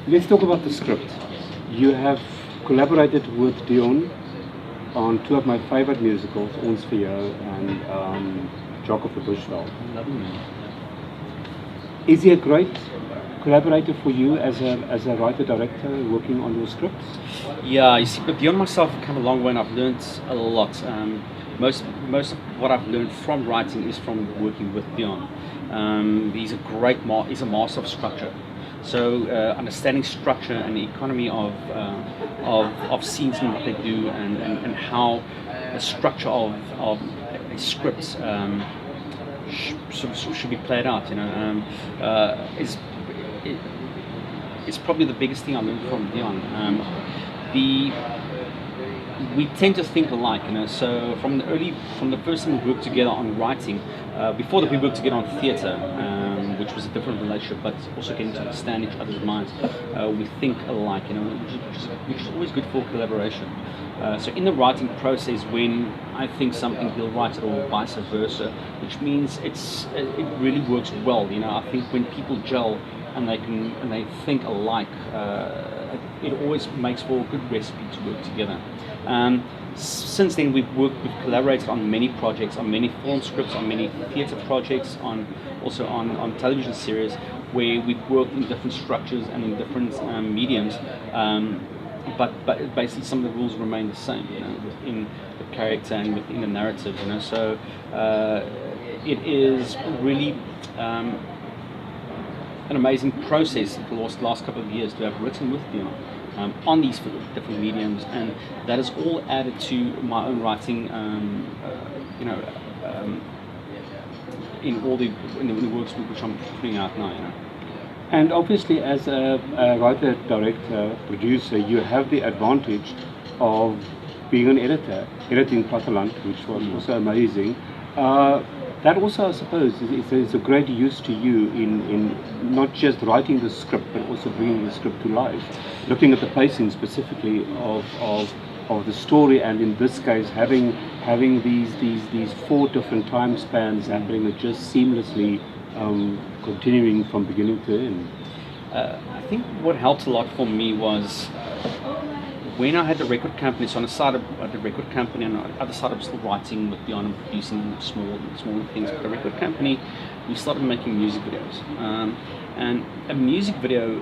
Let's talk about the script. You have collaborated with Dion on two of my favorite musicals, Ons vir Jou and Jock of the Bushveld. Lovely man. Is he a great collaborator for you as a writer-director working on your scripts? Yeah, you see, but beyond myself, I've come a long way and I've learned a lot. Most of what I've learned from writing is from working with Dion. He's a great he's a master of structure. So understanding structure and the economy of scenes and what they do, and how the structure of a script should be played out, is probably the biggest thing I learned from Dion. We tend to think alike, so from the first time we worked together on writing, before that we worked together on theatre, which was a different relationship, but also getting to understand each other's minds. We think alike, which is always good for collaboration. So in the writing process, when I think something, he'll write it, or vice versa, which means it really works well. I think when people gel and they think alike, it always makes for a good recipe to work together. Since then, we've collaborated on many projects, on many film scripts, on many theatre projects, also on television series, where we've worked in different structures and in different mediums. But basically, some of the rules remain the same, within the character and within the narrative. So it is really an amazing process for the last couple of years to have written with Dion on these different mediums, and that has all added to my own writing. In the works which I'm putting out now. And obviously, as a writer, director, producer, you have the advantage of being an editor, editing Platteland, which was also amazing. That also, I suppose, is a great use to you in not just writing the script, but also bringing the script to life. Looking at the pacing specifically of the story, and in this case, having these four different time spans happening that just seamlessly continuing from beginning to end. I think what helped a lot for me was when I had the record company. So on the side of the record company, and on the other side I'm still writing with Dion and producing smaller things. But the record company, we started making music videos, and a music video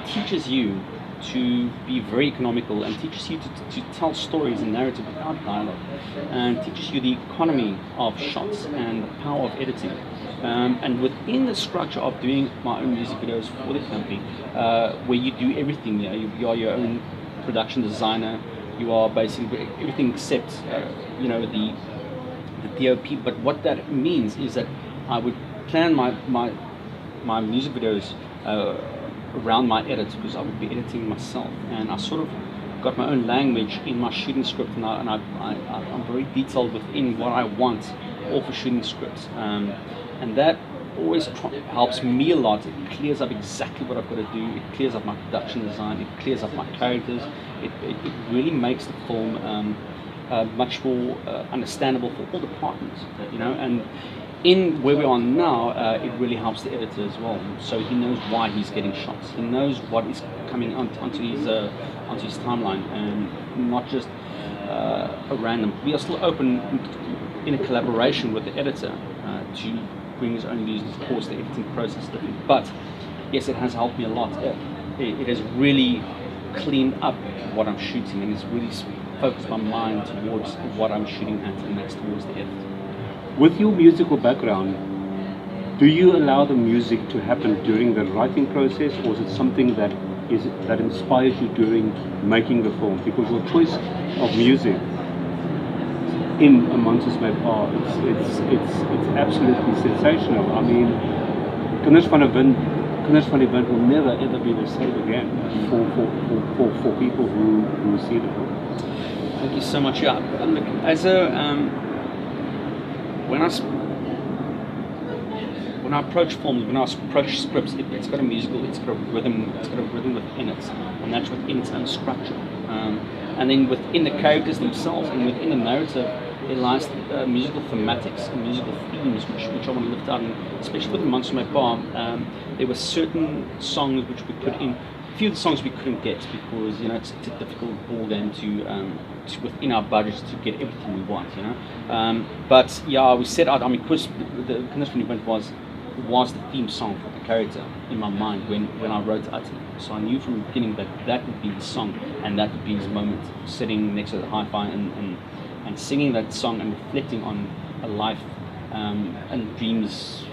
teaches you to be very economical, and teaches you to tell stories and narrative without dialogue, and teaches you the economy of shots and the power of editing. And within the structure of doing my own music videos for the company, where you do everything, you are your own production designer, you are basically everything except the DOP. But what that means is that I would plan my music videos around my edits, because I would be editing myself, and I sort of got my own language in my shooting script, and I'm very detailed within what I want all for shooting scripts, and that always helps me a lot. It clears up exactly what I've got to do, it clears up my production design, it clears up my characters, it really makes the film much more understandable for all departments, and in where we are now, it really helps the editor as well. So he knows why he's getting shots. He knows what is coming onto his timeline, and not just a random. We are still open in a collaboration with the editor to bring his own views. Of course, the editing process is different, but yes, it has helped me a lot. It has really cleaned up what I'm shooting, and it's really focused my mind towards what I'm shooting at, and that's towards the edit. With your musical background, do you allow the music to happen during the writing process, or is it something that inspires you during making the film? Because your choice of music in Man Soos My Pa, it's absolutely sensational. I mean, Kinders van die Wind will never ever be the same again for people who see the film. Thank you so much. Yeah, look, as a when I approach films, when I approach scripts, it's got a musical, it's got a rhythm within it, and that's within its own structure. And then within the characters themselves and within the narrative, there lies musical thematics and musical themes which I want to lift out, and especially with Man Soos My Pa, there were certain songs which we put in. A few of the songs we couldn't get because it's a difficult ball game to within our budget to get everything we want, But yeah, we set out. I mean, because the Kinders van die Wind was the theme song for the character in my mind when I wrote it. So I knew from the beginning that would be the song and that would be his moment, sitting next to the hi-fi and singing that song and reflecting on a life and dreams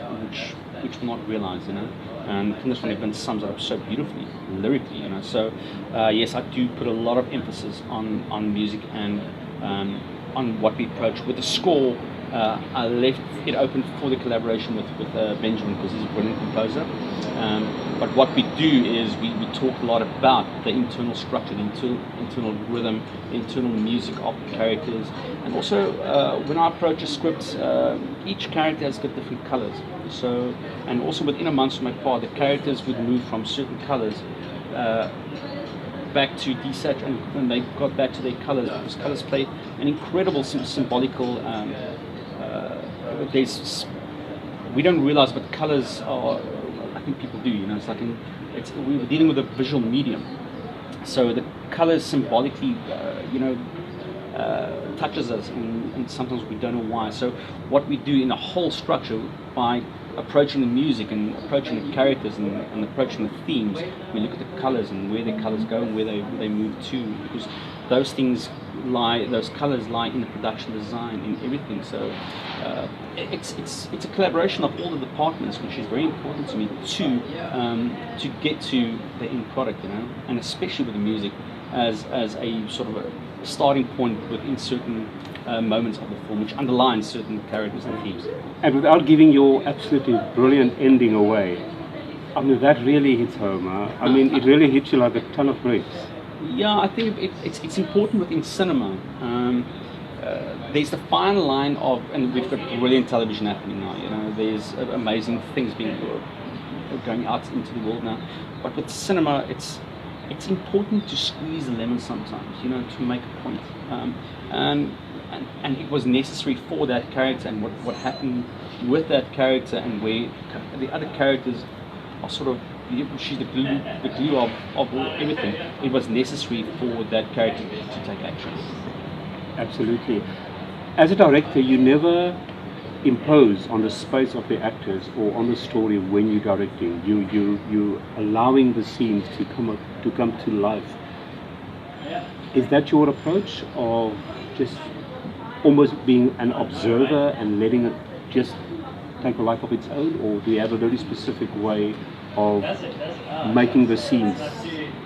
which were not realized, And Kinders van die Wind sums it up so beautifully, lyrically, So yes, I do put a lot of emphasis on music and on what we approach with the score. I left it open for the collaboration with Benjamin because he's a brilliant composer. But what we do is we talk a lot about the internal structure, the internal rhythm, the internal music of the characters. And also, when I approach a script, each character has got different colors. So, and also within a Man Soos My Pa, the characters would move from certain colors back to desat, and when they got back to their colors, because colors play an incredible symbolical. We don't realize, but colors are. I think people do. We were dealing with a visual medium, so the colors symbolically, touches us, and sometimes we don't know why. So what we do in a whole structure by approaching the music and approaching the characters and approaching the themes, we look at the colors and where the colors go and where they move to, because those colors lie in the production design, in everything. So it's a collaboration of all the departments, which is very important to me to get to the end product, and especially with the music as a sort of a starting point within certain moments of the film, which underlines certain characters and themes. And without giving your absolutely brilliant ending away, I mean, that really hits home. I mean, it really hits you like a ton of bricks. Yeah, I think it's important within cinema. There's the fine line of, and we've got brilliant television happening now. There's amazing things going out into the world now. But with cinema, it's important to squeeze the lemon sometimes, to make a point. And it was necessary for that character and what happened with that character, and where the other characters are sort of, she's the glue of everything. It was necessary for that character to take action. Absolutely. As a director, you never impose on the space of the actors or on the story when you're directing. You allowing the scenes to come to life. Is that your approach of just almost being an observer and letting it just take a life of its own, or do you have a very specific way of making the scenes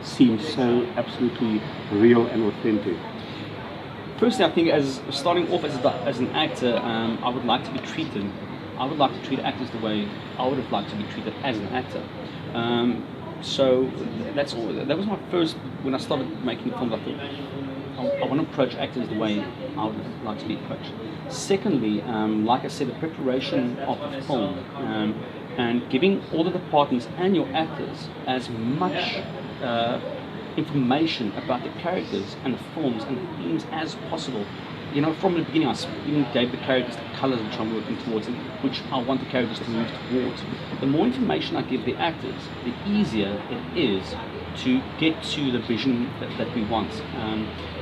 seem so absolutely real and authentic? Firstly, I think as starting off as an actor, I would like to be treated. I would like to treat actors the way I would have liked to be treated as an actor. So that's all. That was my first. When I started making films, I thought I want to approach actors the way I would like to be approached. Secondly, like I said, the preparation of the film and giving all the departments and your actors as much information about the characters and the films and the themes as possible. From the beginning, I even gave the characters the colours which I'm working towards and which I want the characters to move towards. The more information I give the actors, the easier it is to get to the vision that we want.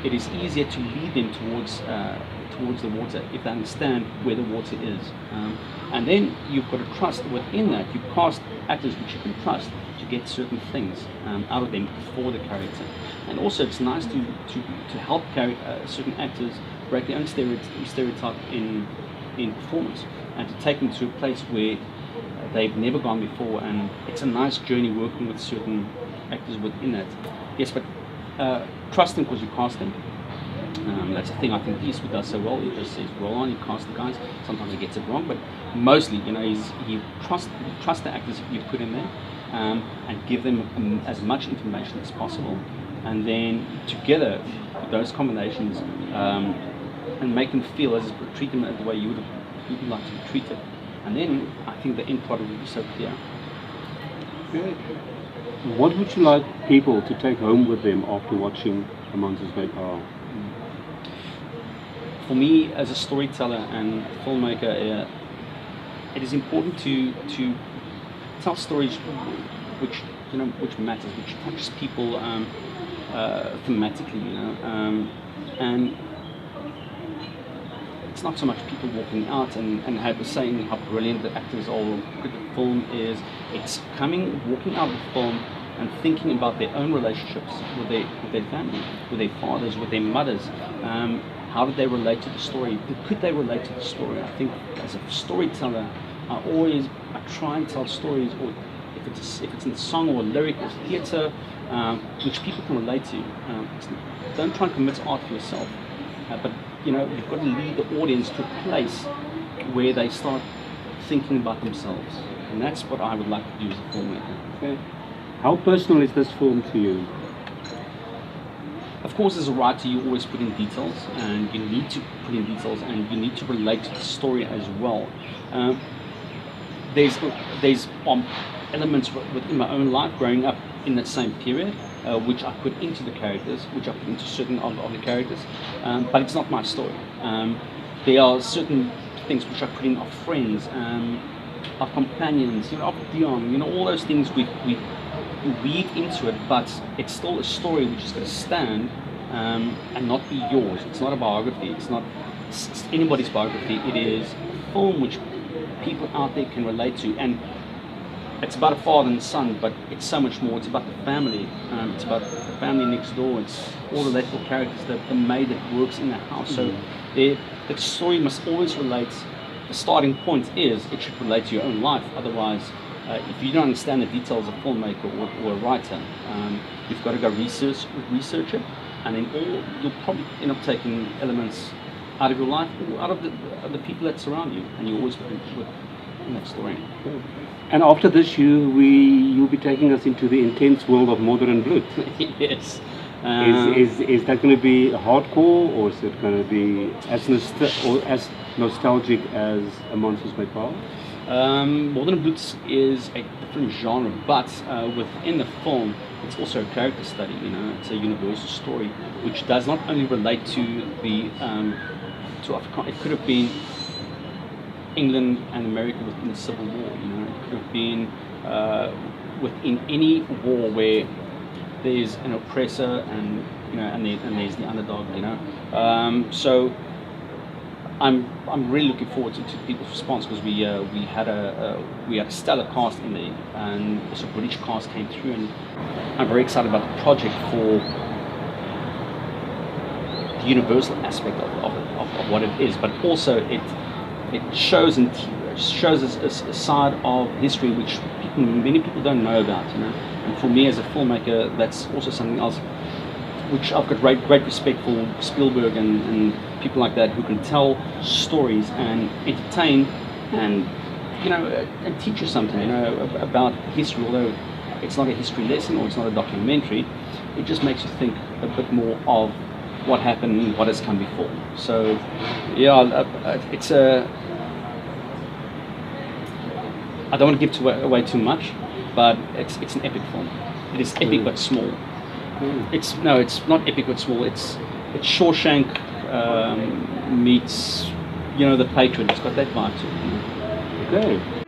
It is easier to lead them towards the water if they understand where the water is. And then you've got to trust within that. You cast actors which you can trust to get certain things out of them for the character. And also it's nice to help certain actors break their own stereotype in performance and to take them to a place where they've never gone before, and it's a nice journey working with certain actors within that. Yes, but trust them because you cast them. That's the thing I think Eastwood does so well. He just says roll on, you cast the guys. Sometimes he gets it wrong, but mostly, he trust the actors you put in there, and give them as much information as possible, and then together those combinations and make them feel treat them the way you'd like to be treated, and then I think the end product will be so clear. Good. What would you like people to take home with them after watching Man Soos My Pa? for me as a storyteller and filmmaker, it is important to tell stories which matters, which touches people thematically, and it's not so much people walking out and saying how brilliant the actors are or how good the film is. It's walking out of the film and thinking about their own relationships with their family, with their fathers, with their mothers. How did they relate to the story? Could they relate to the story? I think as a storyteller, I try and tell stories, or if it's in song or lyric or theatre, which people can relate to. Don't try and commit to art for yourself, but you've got to lead the audience to a place where they start thinking about themselves, and that's what I would like to do as a filmmaker. Okay. How personal is this film to you? Of course, as a writer, you always put in details, and you need to put in details, and you need to relate to the story as well. There's elements within my own life growing up in that same period, which I put into the characters, which I put into certain of the characters, but it's not my story. There are certain things which I put in of friends, of companions, of Dion, all those things we weave into it, but it's still a story which is going to stand and not be yours. It's not a biography, it's not anybody's biography, it is a film which people out there can relate to, and it's about a father and son, but it's so much more. It's about the family. It's about the family next door. It's all the little characters, the maid that works in the house. So the story must always relate. The starting point is it should relate to your own life. Otherwise, if you don't understand the details of a filmmaker or a writer, you've got to go research it, and then you'll probably end up taking elements out of your life or out of the people that surround you, and you always put in that story. And after this, you'll be taking us into the intense world of Mother and Blood. Yes. Is that going to be hardcore, or is it going to be as nostalgic as a Man Soos My Pa? Mother and Blood is a different genre, but within the film, it's also a character study. It's a universal story, which does not only relate to to Africa. It could have been England and America within the Civil War. It could have been within any war where there's an oppressor and there's the underdog. So I'm really looking forward to people's response, because we had a stellar cast in there, and also British cast came through, and I'm very excited about the project for the universal aspect of what it is, but also it shows us a side of history which many people don't know about, And for me as a filmmaker, that's also something else which I've got great respect for Spielberg and people like that, who can tell stories and entertain and and teach you something about history. Although it's not a history lesson or it's not a documentary, it just makes you think a bit more of what happened and what has come before. So it's I don't want to give away too much, but it's an epic film. It is epic but small. It's not epic but small. It's Shawshank meets The Patriot. It's got that vibe to it. Okay.